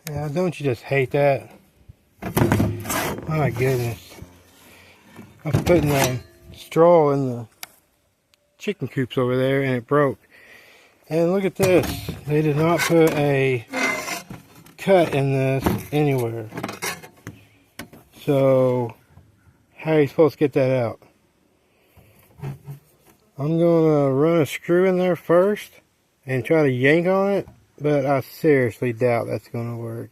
Yeah, don't you just hate that? My goodness. I was putting the straw in the chicken coops over there and it broke. And look at this. They did not put a cut in this anywhere. So, how are you supposed to get that out? I'm going to run a screw in there first and try to yank on it, but I seriously doubt that's going to work.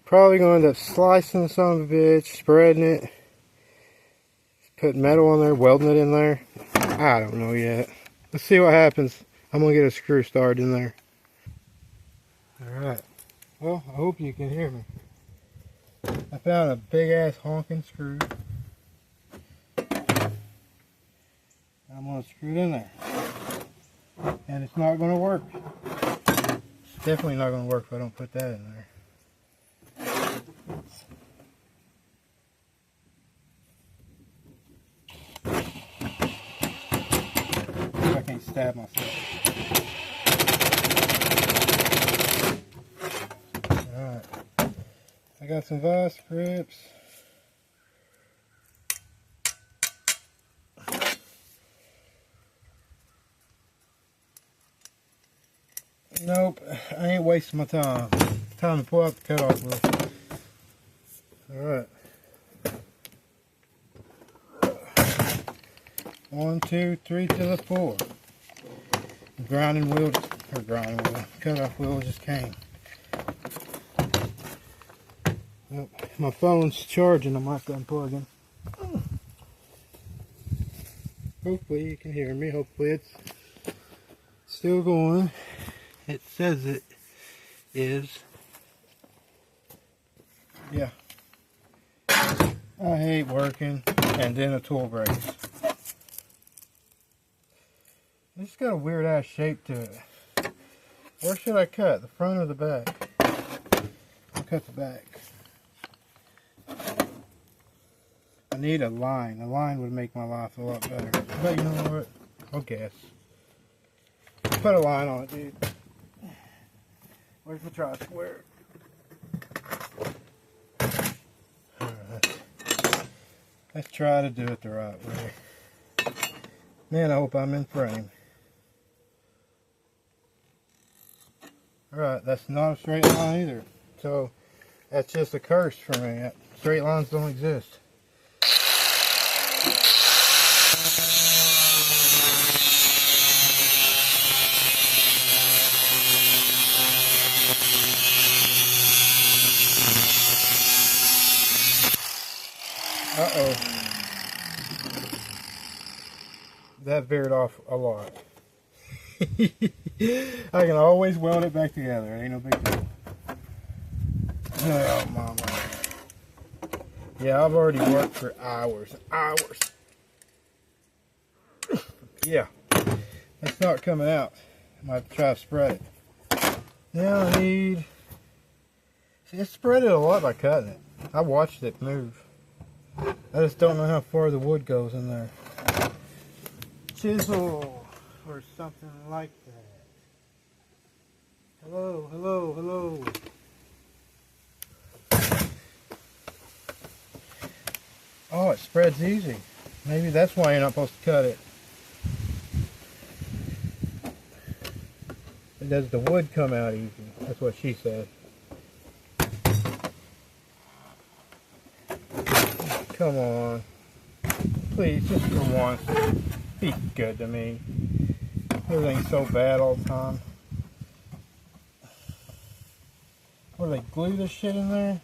Probably going to end up slicing the son of a bitch, spreading it, putting metal on there, welding it in there. I don't know yet. Let's see what happens. I'm going to get a screw started in there. Alright. Well, I hope you can hear me. I found a big ass honking screw. I'm going to screw it in there. And it's not going to work. It's definitely not going to work if I don't put that in there. I can't stab myself. Alright. I got some vice grips. Nope, I ain't wasting my time. Time to pull out the cutoff wheel. Alright. 1, 2, 3 to the 4. The grinding wheel, cutoff wheel just came. Yep, my phone's charging, I might have to unplug him. Hopefully you can hear me, hopefully it's still going. It says it is. Yeah. I hate working and then a tool breaks. It's got a weird ass shape to it. Where should I cut? The front or the back? I'll cut the back. I need a line. A line would make my life a lot better. But you know what? I'll guess. Put a line on it, dude. Where's the tri-square? Alright. Let's try to do it the right way. Man, I hope I'm in frame. Alright, that's not a straight line either. So, that's just a curse for me. Straight lines don't exist. Uh-oh. That veered off a lot. I can always weld it back together. It ain't no big deal. Oh, mama. Yeah, I've already worked for hours. Yeah. It's not coming out. I might try to spread it. Now I need... See, I spread it a lot by cutting it. I watched it move. I just don't know how far the wood goes in there. Chisel or something like that. Hello, hello, hello. Oh, it spreads easy. Maybe that's why you're not supposed to cut it. Does the wood come out easy? That's what she said. Come on. Please, just for once. Be good to me. Everything's so bad all the time. Or they glue this shit in there?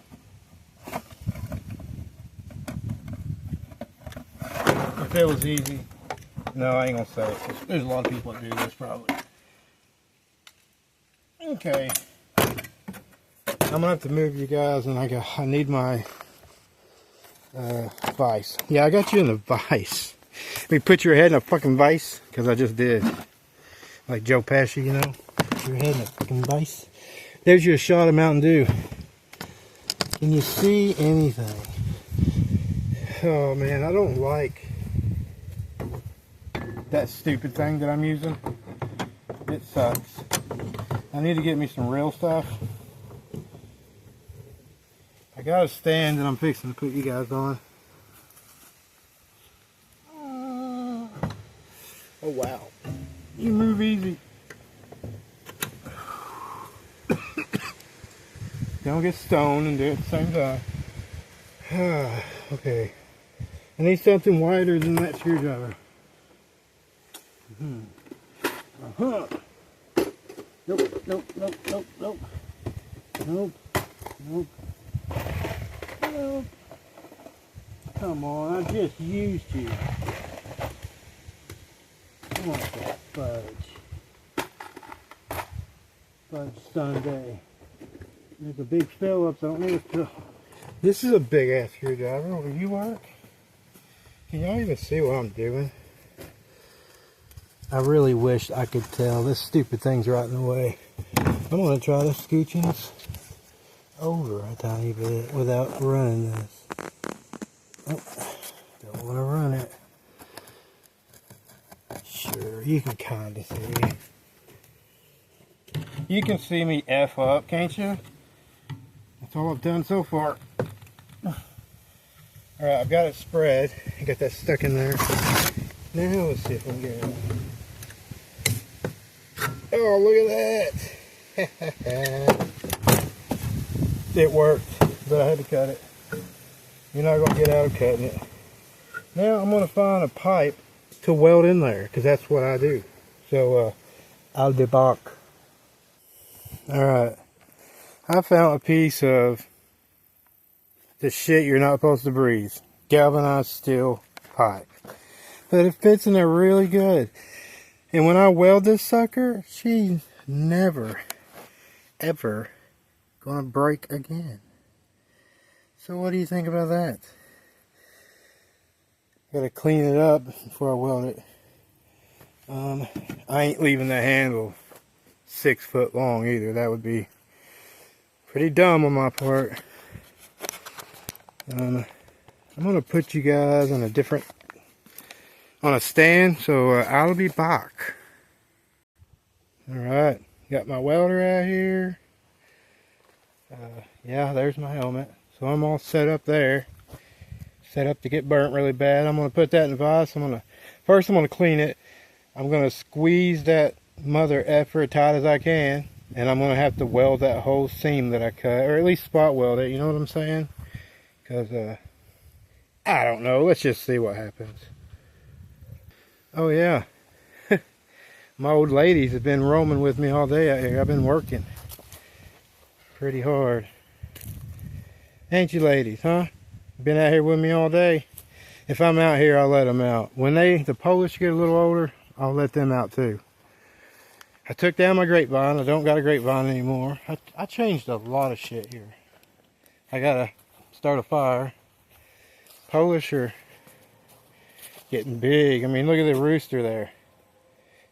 If it was easy. No, I ain't gonna say it. There's a lot of people that do this probably. Okay. I'm gonna have to move you guys, and I need my vise. Yeah, I got you in the vise. Let me put your head in a fucking vise, because I just did. Like Joe Pesci, you know? Put your head in a fucking vise. There's your shot of Mountain Dew. Can you see anything? Oh man, I don't like that stupid thing that I'm using. It sucks. I need to get me some real stuff. got a stand that I'm fixing to put you guys on. Oh wow. You move easy. Don't get stoned and do it at the same time. Okay. I need something wider than that screwdriver. Nope, nope, nope, nope, nope. Nope, nope, nope. Come on, I just used you. What the fudge? Fudge Sunday. There's a big Phillips. I don't know if this is a big ass screwdriver where you work. Can y'all even see what I'm doing? I really wish I could tell. This stupid thing's right in the way. I'm gonna try to scooching this over a tiny bit without running this. Oh, don't want to run it. Sure, you can kind of see. You can see me F up, can't you? That's all I've done so far. Alright, I've got it spread. I got that stuck in there. Now let's see if we can get it. Oh, look at that! It worked, but I had to cut it. You're not going to get out of cutting it. Now I'm going to find a pipe to weld in there, because that's what I do. So, I'll debug. Alright, I found a piece of the shit you're not supposed to breathe. Galvanized steel pipe. But it fits in there really good. And when I weld this sucker, she's never, ever gonna break again. So what do you think about that? Gotta clean it up before I weld it. I ain't leaving the handle 6 foot long either. That would be pretty dumb on my part. I'm gonna put you guys on a stand, so I'll be back. Alright, got my welder out here. Yeah, there's my helmet. So I'm all set up there. Set up to get burnt really bad. I'm gonna put that in the vise. First I'm gonna clean it. I'm gonna squeeze that mother effer as tight as I can, and I'm gonna have to weld that whole seam that I cut, or at least spot weld it, you know what I'm saying? Because I don't know, let's just see what happens. Oh yeah, my old ladies have been roaming with me all day out here. I've been working pretty hard. Ain't you ladies, huh? Been out here with me all day. If I'm out here, I'll let them out. When the Polish get a little older, I'll let them out too. I took down my grapevine. I don't got a grapevine anymore. I changed a lot of shit here. I gotta start a fire. Polish are getting big. I mean, look at the rooster there.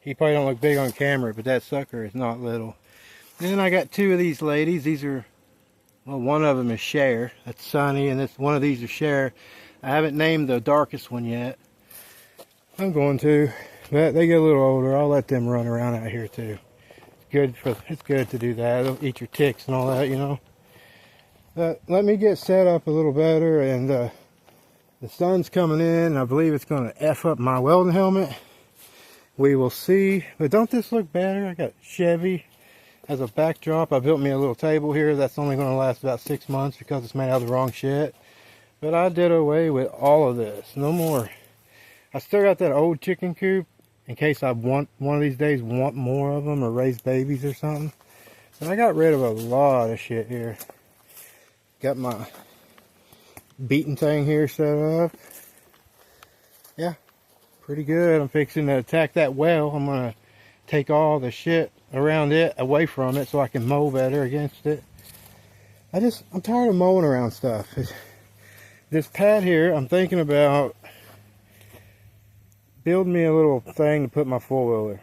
He probably don't look big on camera, but that sucker is not little. Then I got two of these ladies. These are, well, one of them is Cher. That's Sunny, and one of these is Cher. I haven't named the darkest one yet. I'm going to, but they get a little older. I'll let them run around out here too. It's good to do that. They'll eat your ticks and all that, you know. But let me get set up a little better, and the sun's coming in. I believe it's going to F up my welding helmet. We will see. But don't this look better? I got Chevy as a backdrop. I built me a little table here that's only going to last about 6 months because it's made out of the wrong shit. But I did away with all of this. No more. I still got that old chicken coop in case I want one of these days want more of them or raise babies or something. But I got rid of a lot of shit here. Got my beating thing here set up. Yeah, pretty good. I'm fixing to attack that well. I'm going to take all the shit around it away from it so I can mow better against it. I'm tired of mowing around stuff. This pad here, I'm thinking about building me a little thing to put my four-wheeler.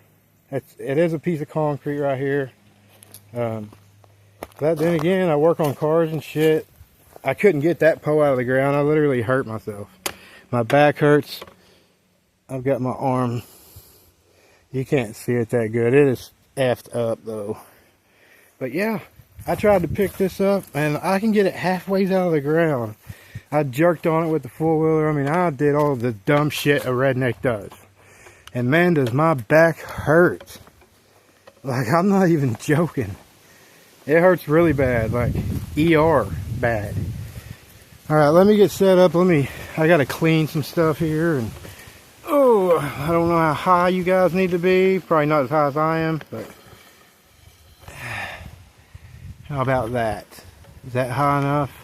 It is a piece of concrete right here. But then again, I work on cars and shit. I couldn't get that pole out of the ground. I literally hurt myself. My back hurts. I've got my arm. You can't see it that good. It is effed up though. But yeah, I tried to pick this up and I can get it halfway out of the ground. I jerked on it with the four-wheeler. I mean, I did all the dumb shit a redneck does. And man, does my back hurt. Like, I'm not even joking. It hurts really bad, like ER bad. Alright, let me get set up. I gotta clean some stuff here. And oh, I don't know how high you guys need to be. Probably not as high as I am, but how about that? Is that high enough?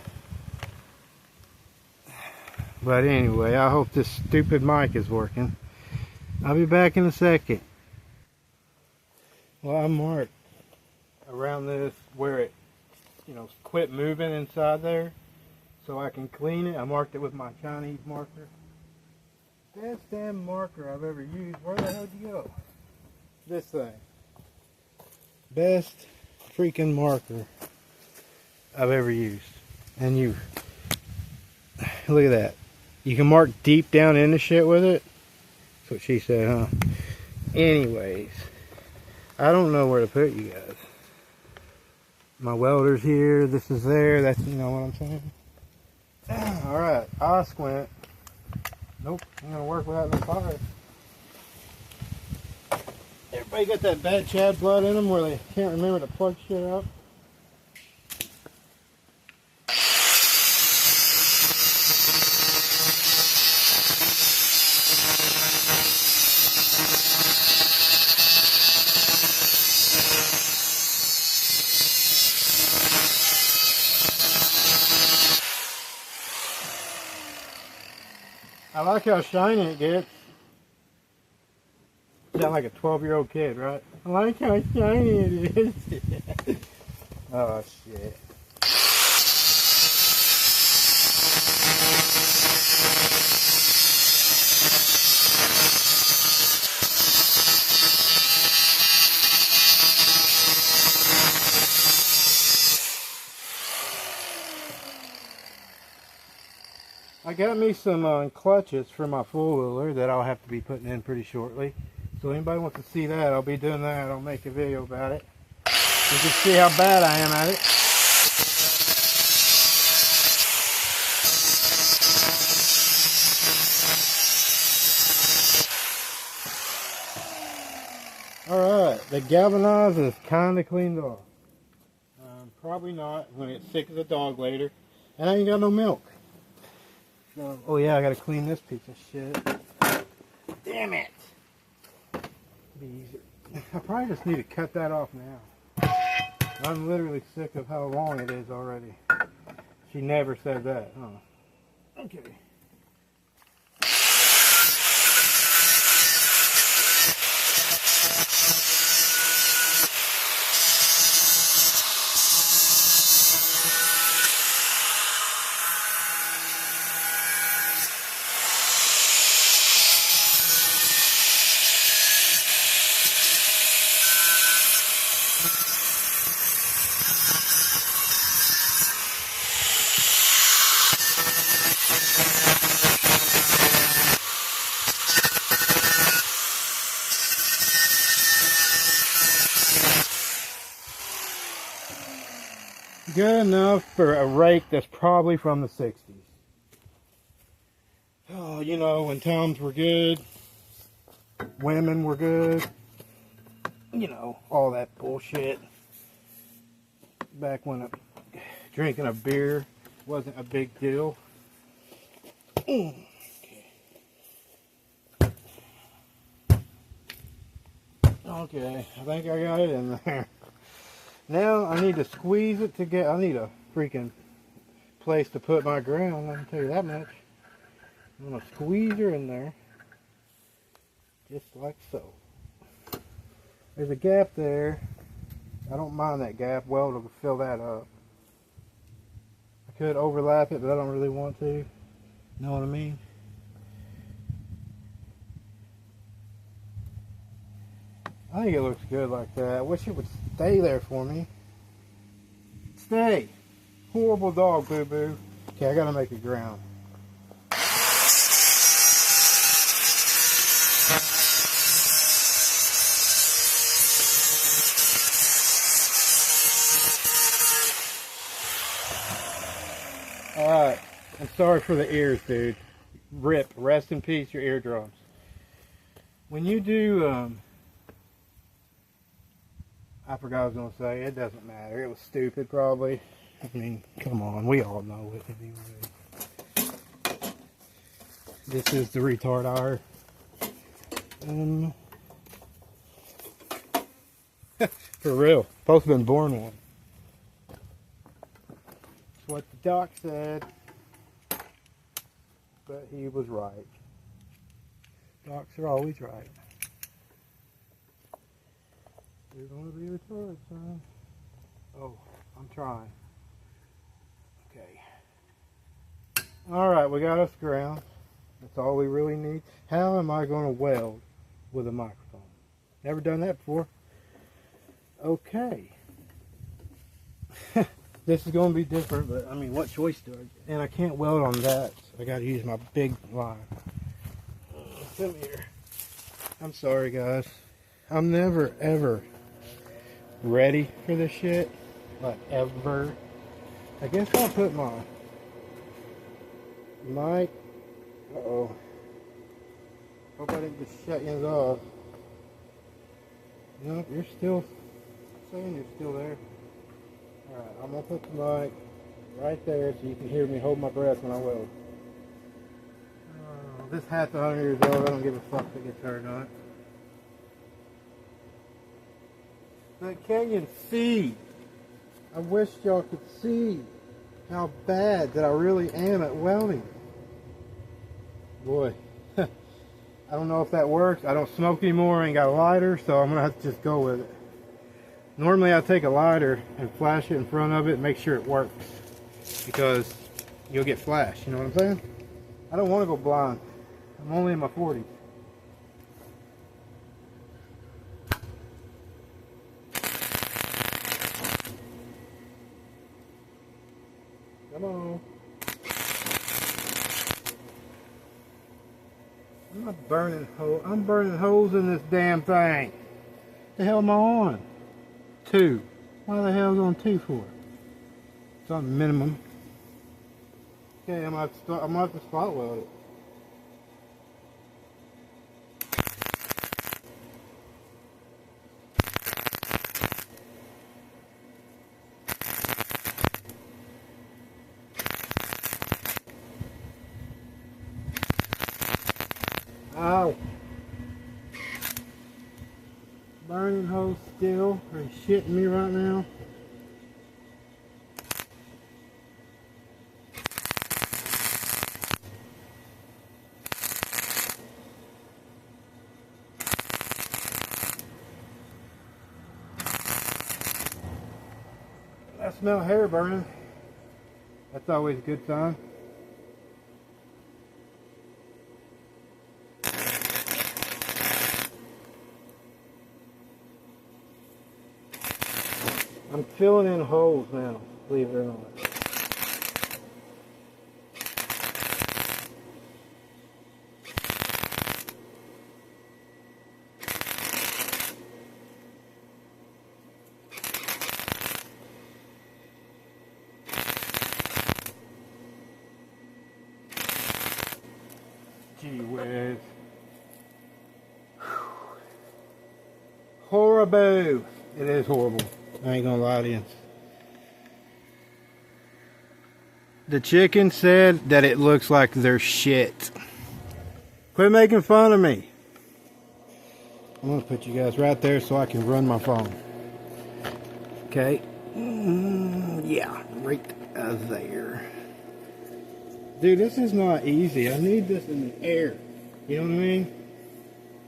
But anyway, I hope this stupid mic is working. I'll be back in a second. Well, I marked around this where it, quit moving inside there so I can clean it. I marked it with my Chinese marker. Best damn marker I've ever used. Where the hell did you go? This thing. Best freaking marker I've ever used. And look at that. You can mark deep down in the shit with it. That's what she said, huh? Anyways, I don't know where to put you guys. My welder's here, this is there, that's, you know what I'm saying? Alright, I squint. Nope, I'm gonna work without no fire. Everybody got that bad Chad blood in them where they can't remember to plug shit up? I like how shiny it gets. Sound like a 12-year-old kid, right? I like how shiny it is. Oh, shit. I got me some clutches for my four-wheeler that I'll have to be putting in pretty shortly. So anybody wants to see that, I'll be doing that. I'll make a video about it. You can see how bad I am at it. Alright, the galvanize is kind of cleaned off. Probably not. I'm going to get sick as a dog later. And I ain't got no milk. So, oh yeah, I got to clean this piece of shit. Damn it! Be easier. I probably just need to cut that off now. I'm literally sick of how long it is already. She never said that, huh? Okay. Good enough for a rake that's probably from the 60s. Oh, you know, when times were good, women were good, you know, all that bullshit. Back when drinking a beer wasn't a big deal. Okay. Okay, I think I got it in there. Now I need to squeeze it to get, I need a freaking place to put my ground, I can tell you that much. I'm going to squeeze her in there, just like so. There's a gap there. I don't mind that gap, welder will fill that up. I could overlap it, but I don't really want to. Know what I mean? I think it looks good like that. I wish it would stay there for me. Stay! Horrible dog, boo-boo. Okay, I gotta make it ground. Alright, I'm sorry for the ears, dude. RIP, rest in peace, your eardrums. When you do, I forgot what I was going to say, it doesn't matter. It was stupid, probably. I mean, come on, we all know it anyway. This is the retard hour. For real, both been born one. That's what the doc said. But he was right. Docs are always right. You're gonna be retarded, son. Oh, I'm trying. Okay. Alright, we got us ground. That's all we really need. How am I gonna weld with a microphone? Never done that before. Okay. This is going to be different, but I mean, what choice do I get? And I can't weld on that, so I got to use my big line. Come here. I'm sorry, guys. I'm never, ever ready for this shit. Like, ever. I guess I'll put my mic. Uh-oh. Hope I didn't just shut you off. No, you're still saying you're still there. Alright, I'm going to put the mic right there so you can hear me hold my breath when I weld. This hat's 100 years old. I don't give a fuck if it gets hurt on it. But can you see? I wish y'all could see how bad that I really am at welding. Boy, I don't know if that works. I don't smoke anymore. I ain't got a lighter, so I'm going to have to just go with it. Normally I take a lighter and flash it in front of it and make sure it works, because you'll get flash, you know what I'm saying? I don't want to go blind. I'm only in my 40s. Come on. I'm not burning holes. I'm burning holes in this damn thing. What the hell am I on? 2. Why the hell is it on 2 for? It's on minimum. Okay, I'm gonna have to spot weld it. Ow. Burning hole still. Are you shitting me right now? I smell hair burning. That's always a good sign. I'm filling in holes now, believe it or not. Gee whiz. Horrible. It is horrible. I ain't gonna lie to you. The chicken said that it looks like they're shit. Quit making fun of me. I'm gonna put you guys right there so I can run my phone. Okay. Yeah, right there. Dude, this is not easy. I need this in the air. You know what I mean?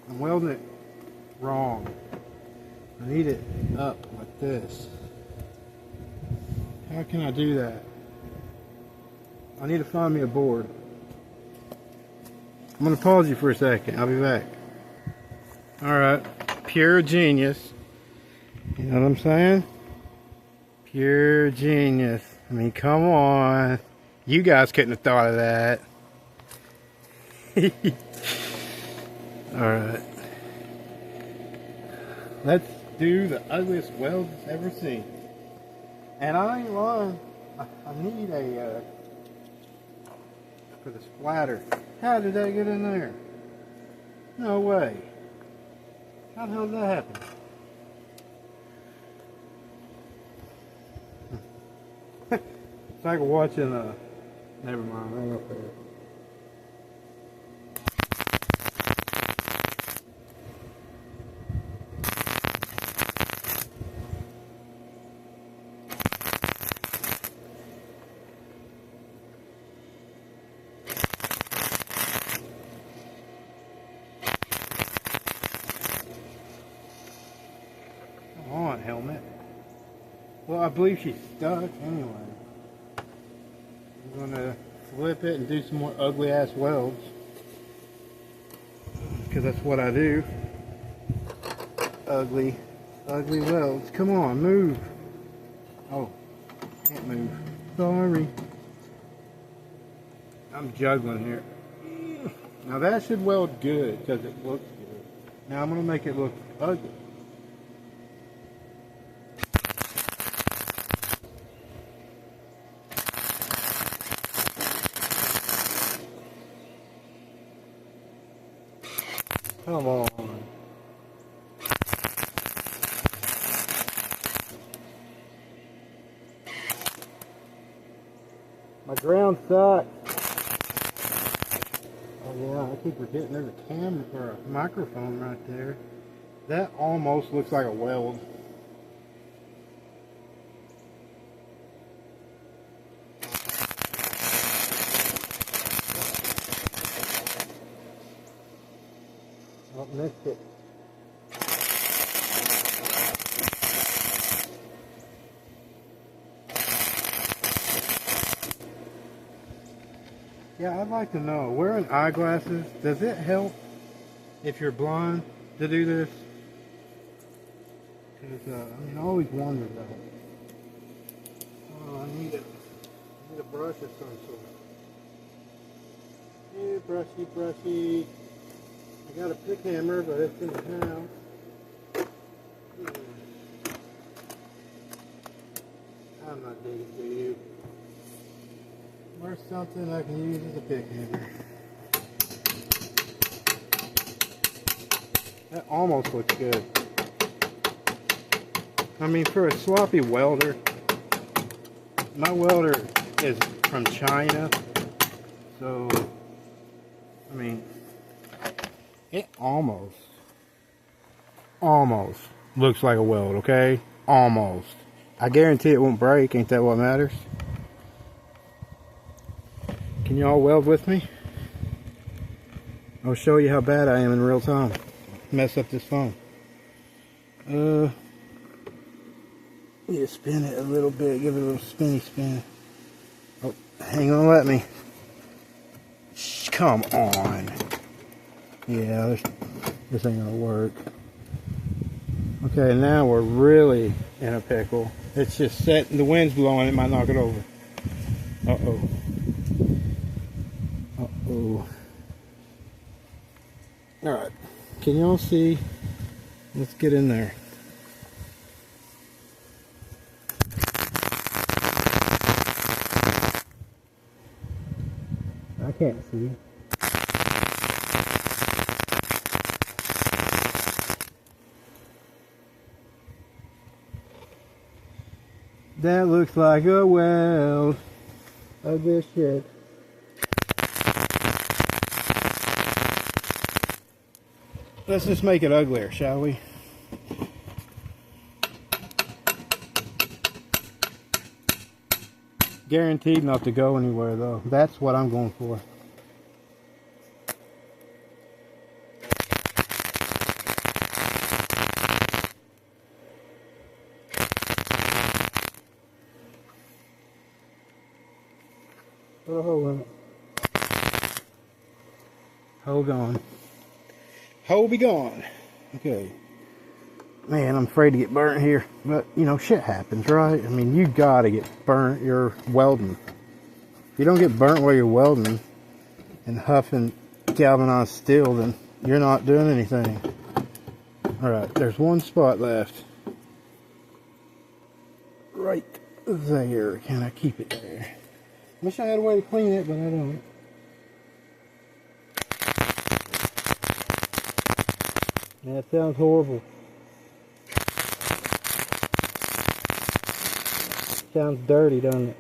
I'm welding it wrong. I need it up like this. How can I do that? I need to find me a board. I'm going to pause you for a second. I'll be back. Alright. Pure genius. You know what I'm saying? Pure genius. I mean, come on. You guys couldn't have thought of that. Alright. Let's do the ugliest weld ever seen. And I ain't lying. I need a for the splatter. How did that get in there? No way. How the hell did that happen? It's like watching never mind, hang up there. Come on, helmet. Well, I believe she's stuck anyway. I'm gonna flip it and do some more ugly ass welds, because that's what I do. Ugly welds. Come on, move. Oh, can't move. Sorry. I'm juggling here. Now that should weld good because it looks good. Now I'm gonna make it look ugly. Come on. My ground sucks. Oh yeah, I keep forgetting there's a camera or a microphone right there. That almost looks like a weld. Oh, missed it. Yeah, I'd like to know, wearing eyeglasses, does it help if you're blind to do this? Because, I mean, I always wondered that. Oh, I need a brush of some sort. Yeah, brushy. I got a pick hammer, but it's in the house. I'm not digging for you. Where's something I can use as a pick hammer? That almost looks good. I mean, for a sloppy welder, my welder is from China, so, I mean, it almost looks like a weld, okay? Almost. I guarantee it won't break, ain't that what matters? Can y'all weld with me? I'll show you how bad I am in real time. Mess up this phone. Need to spin it a little bit, give it a little spinny spin. Oh, hang on, let me. Shh, come on. Yeah, this ain't gonna work. Okay, now we're really in a pickle. It's just set, the wind's blowing, it might knock it over. Uh-oh. Alright, can y'all see? Let's get in there. I can't see. That looks like a weld of this shit. Let's just make it uglier, shall we? Guaranteed not to go anywhere though. That's what I'm going for. Put a hole in it. Hole gone. Hole be gone. Okay. Man, I'm afraid to get burnt here. But, you know, shit happens, right? I mean, you gotta get burnt. You're welding. If you don't get burnt while you're welding and huffing galvanized steel, then you're not doing anything. Alright, there's one spot left. Right there. Can I keep it there? Wish I had a way to clean it, but I don't. That sounds horrible. Sounds dirty, doesn't it?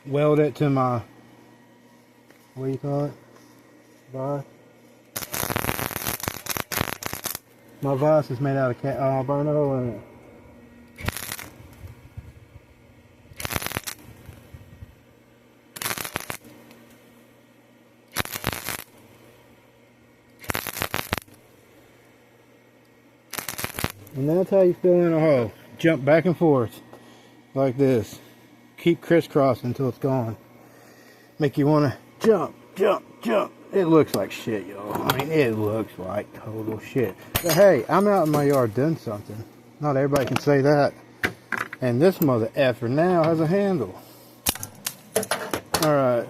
Weld it to my, what do you call it? Vise. My vise is made out of cat. Oh, I burned a hole in it. And that's how you fill in a hole. Jump back and forth like this. Keep crisscrossing until it's gone. Make you want to jump, jump, jump. It looks like shit, y'all. I mean, it looks like total shit. But hey, I'm out in my yard doing something. Not everybody can say that. And this mother effer now has a handle. Alright.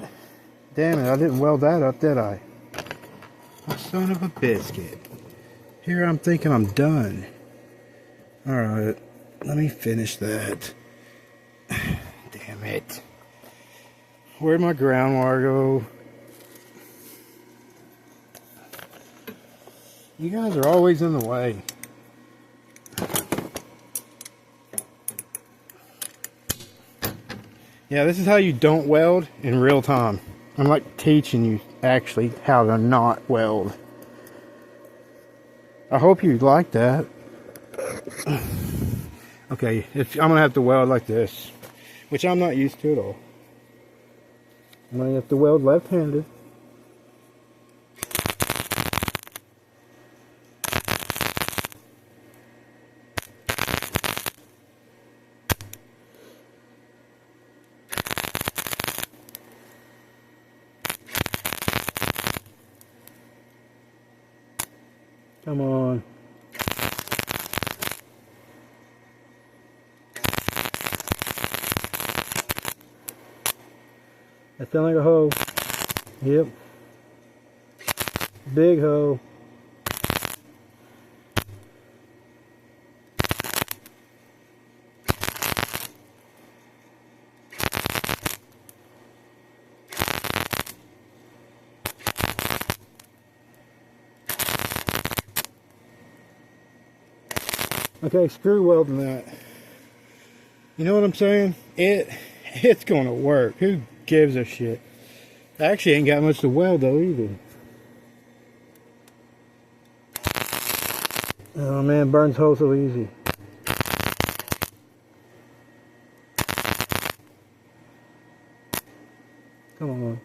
Damn it, I didn't weld that up, did I? Oh, son of a biscuit. Here I'm thinking I'm done. Alright, let me finish that. Damn it. Where'd my ground wire go? You guys are always in the way. Yeah, this is how you don't weld in real time. I'm like teaching you actually how to not weld. I hope you like that. Okay, I'm gonna have to weld like this, which I'm not used to at all. I'm gonna have to weld left-handed. Come on. That sounds like a hoe. Yep. Big hoe. Okay, screw welding that. You know what I'm saying? It's gonna work. Who gives a shit? I actually ain't got much to weld though either. Oh man, burns hole so easy. Come on.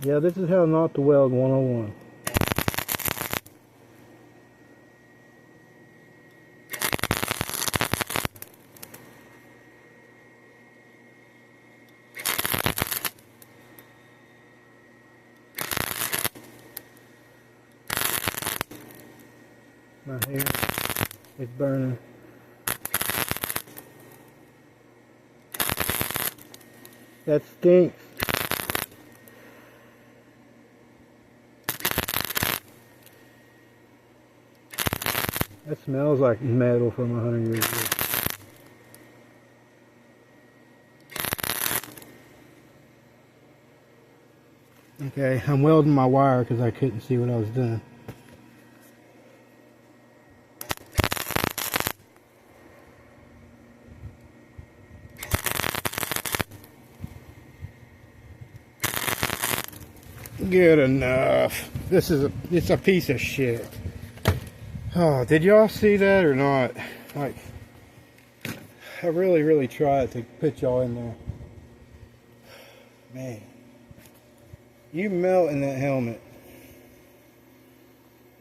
Yeah, this is how not to weld 101. My hair is burning. That stinks. That smells like metal from 100 years ago. Okay, I'm welding my wire because I couldn't see what I was doing. Good enough. It's a piece of shit. Oh, did y'all see that or not? Like, I really tried to put y'all in there. Man, you melt in that helmet.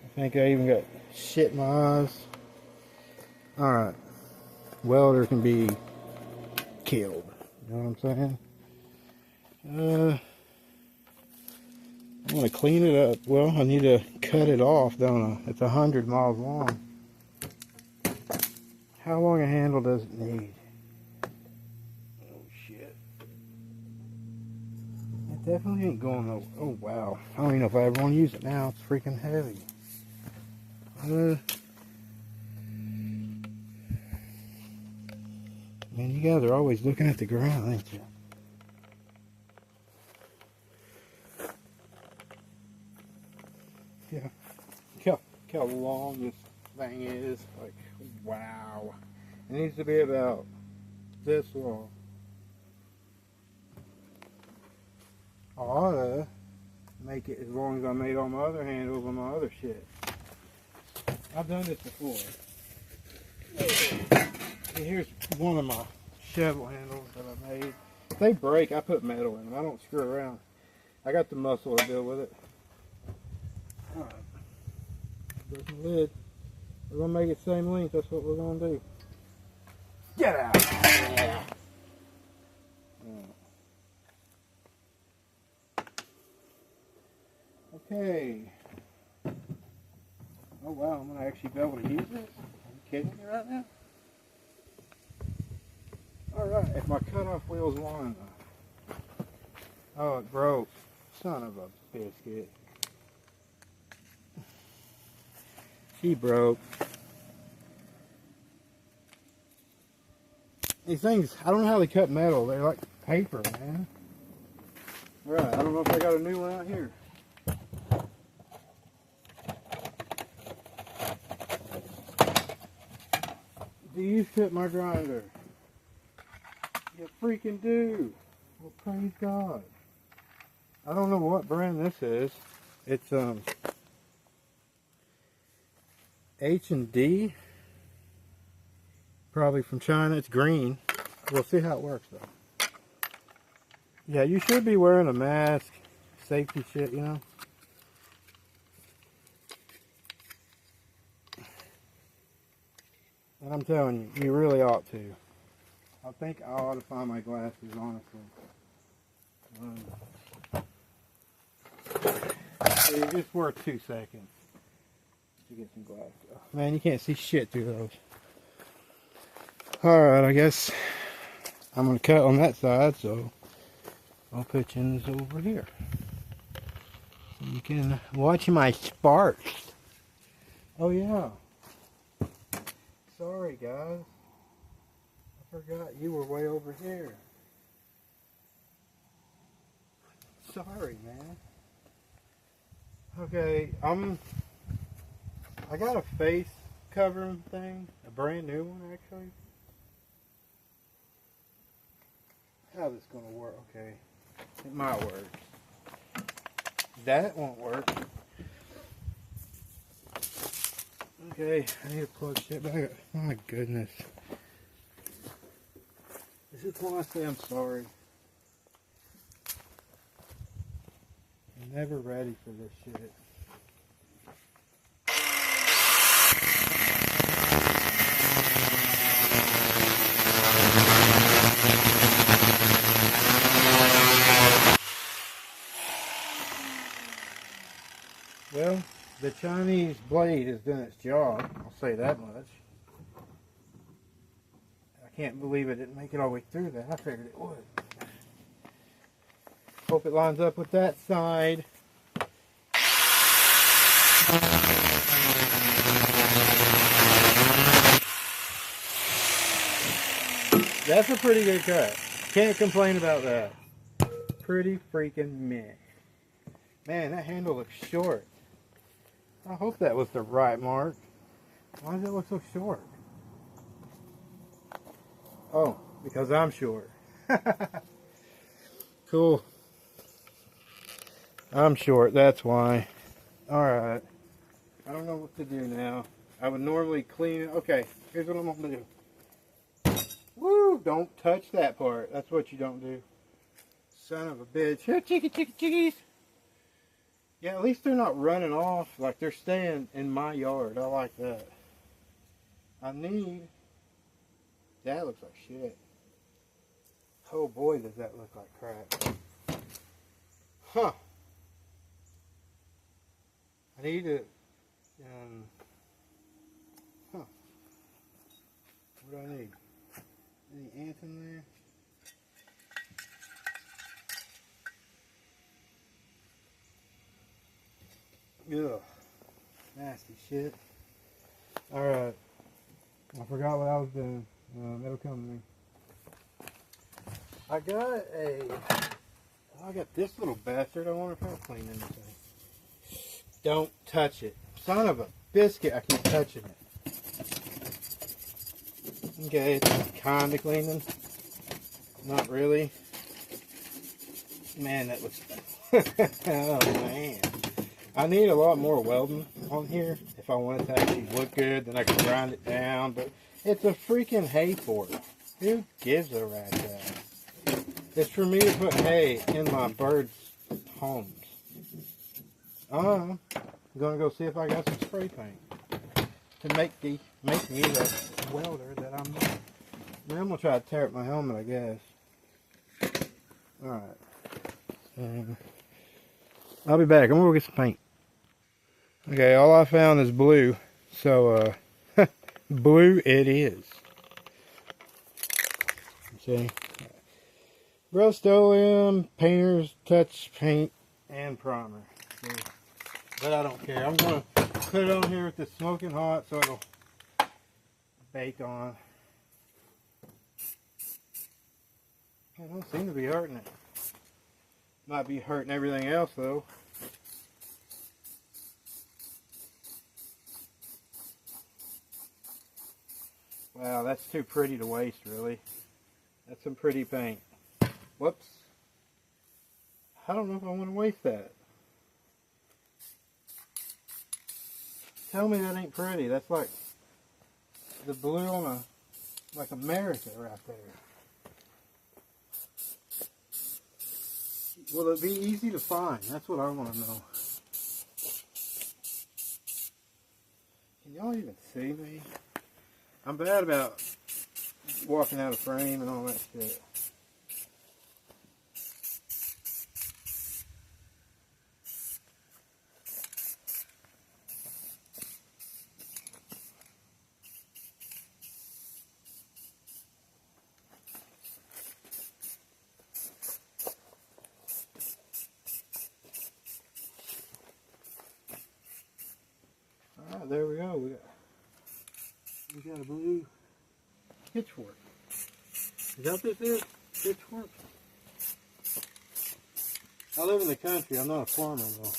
I think I even got shit in my eyes. Alright, welder can be killed. You know what I'm saying? I want to clean it up. Well, I need to cut it off, don't I? It's 100 miles long. How long a handle does it need? Oh shit. It definitely ain't going no. Oh wow. I don't even know if I ever want to use it now. It's freaking heavy. Man, you guys are always looking at the ground, ain't you? Yeah. Look how long this thing is. Like, wow. It needs to be about this long. I ought to make it as long as I made all my other handles on my other shit. I've done this before. And here's one of my shovel handles that I made. If they break, I put metal in them. I don't screw around. I got the muscle to deal with it. Alright. There's the lid. We're going to make it same length. That's what we're going to do. Get out! Yeah. Okay. Oh wow, I'm going to actually be able to use this? Are you kidding me right now? Alright, if my cutoff wheel's long enough. Oh, it broke. Son of a biscuit. She broke. These things, I don't know how they cut metal. They're like paper, man. Alright, I don't know if I got a new one out here. Do you fit my grinder? You freaking do. Well, praise God. I don't know what brand this is. It's H&D. Probably from China. It's green. We'll see how it works though. Yeah, you should be wearing a mask. Safety shit, you know. And I'm telling you, you really ought to. I think I ought to find my glasses, honestly. It's just worth 2 seconds to get some glasses. Man, you can't see shit through those. Alright, I guess I'm going to cut on that side, so I'll put ends over here. So you can watch my sparks. Oh yeah. Sorry guys. I forgot you were way over here. Sorry, man. Okay, I got a face covering thing, a brand new one actually. How's this gonna work? Okay, it might work. That won't work. Okay, I need to plug shit back up. My goodness. This is why I say I'm sorry. I'm never ready for this shit. Well, the Chinese blade has done its job. I'll say that much. I can't believe it didn't make it all the way through that. I figured it would. Hope it lines up with that side. That's a pretty good cut. Can't complain about that. Pretty freaking meh. Man, that handle looks short. I hope that was the right mark. Why does it look so short? Oh, because I'm short. Cool. I'm short, that's why. Alright. I don't know what to do now. I would normally clean it. Okay, here's what I'm going to do. Woo! Don't touch that part. That's what you don't do. Son of a bitch. Here, chickies. Yeah, at least they're not running off. Like, they're staying in my yard. I like that. I need... That looks like shit. Oh boy, does that look like crap. Huh. I need to... Huh. What do I need? Any ants in there? Ugh. Nasty shit. Alright. I forgot what I was doing. It'll come to me. I got this little bastard. I wonder if I'll clean anything. Don't touch it. Son of a biscuit, I keep touching it. Okay, it's kind of cleaning. Not really. Man, that looks... oh, man. I need a lot more welding on here if I want it to actually look good. Then I can grind it down. But it's a freaking hay fork. Who gives a rat's ass? It's for me to put hay in my birds' homes. I'm going to go see if I got some spray paint to make me the welder that I'm not. Then I'm going to try to tear up my helmet, I guess. Alright. I'll be back. I'm going to go get some paint. Okay, all I found is blue. So, blue it is. Okay. Rust-Oleum, painter's touch paint, and primer. Okay. But I don't care. I'm going to put it on here with the smoking hot so it'll bake on. I don't seem to be hurting it. Might be hurting everything else though. Wow, that's too pretty to waste, really. That's some pretty paint. Whoops. I don't know if I want to waste that. Tell me that ain't pretty. That's like the blue on like America right there. Will it be easy to find? That's what I want to know. Can y'all even see me? I'm bad about walking out of frame and all that shit. Alright, there we go. We got a blue pitchfork. Is that what this is? Pitchfork? I live in the country. I'm not a farmer though.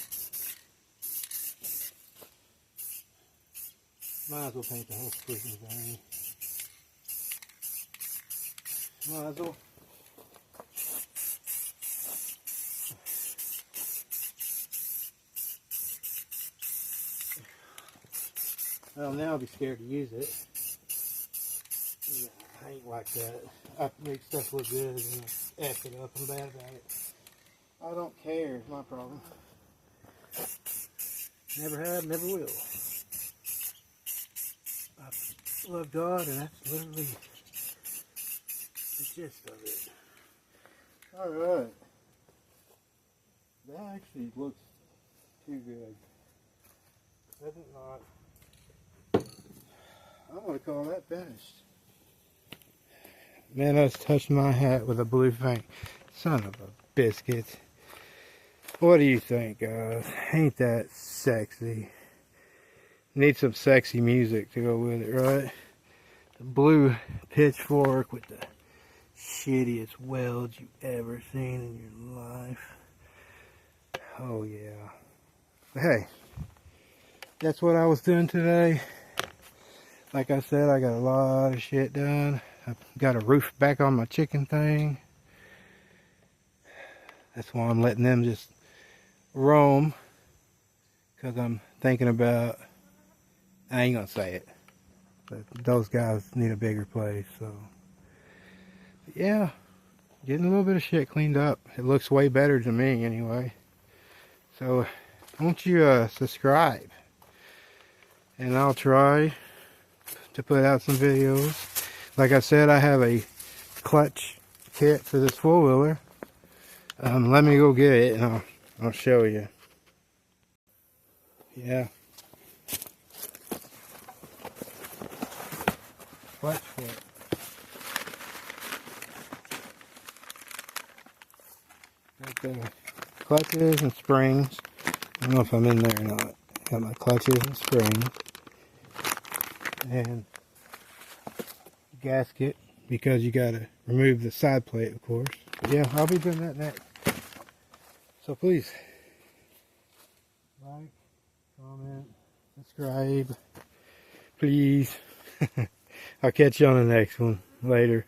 Might as well paint the whole freaking thing. Might as well. Well, now I'll be scared to use it. Yeah, I ain't like that. I make stuff look good and F it up. I'm bad about it. I don't care. It's my problem. Never have, never will. I love God, and that's literally the gist of it. Alright. That actually looks too good. Does it not? I'm going to call that finished. Man, I just touched my hat with a blue paint. Son of a biscuit. What do you think, guys? Ain't that sexy? Need some sexy music to go with it, right? The blue pitchfork with the shittiest welds you've ever seen in your life. Oh, yeah. But hey, that's what I was doing today. Like I said, I got a lot of shit done. I've got a roof back on my chicken thing. That's why I'm letting them just roam. Because I'm thinking about, I ain't going to say it, but those guys need a bigger place. So, but yeah, getting a little bit of shit cleaned up. It looks way better to me anyway. So, won't you subscribe? And I'll try to put out some videos. Like I said, I have a clutch kit for this four-wheeler. Let me go get it and I'll show you. Yeah. Clutch kit. Got the clutches and springs. I don't know if I'm in there or not. Got my clutches and springs. And gasket because you got to remove the side plate, of course. But yeah, I'll be doing that next. So please, like, comment, subscribe, please. I'll catch you on the next one. Later.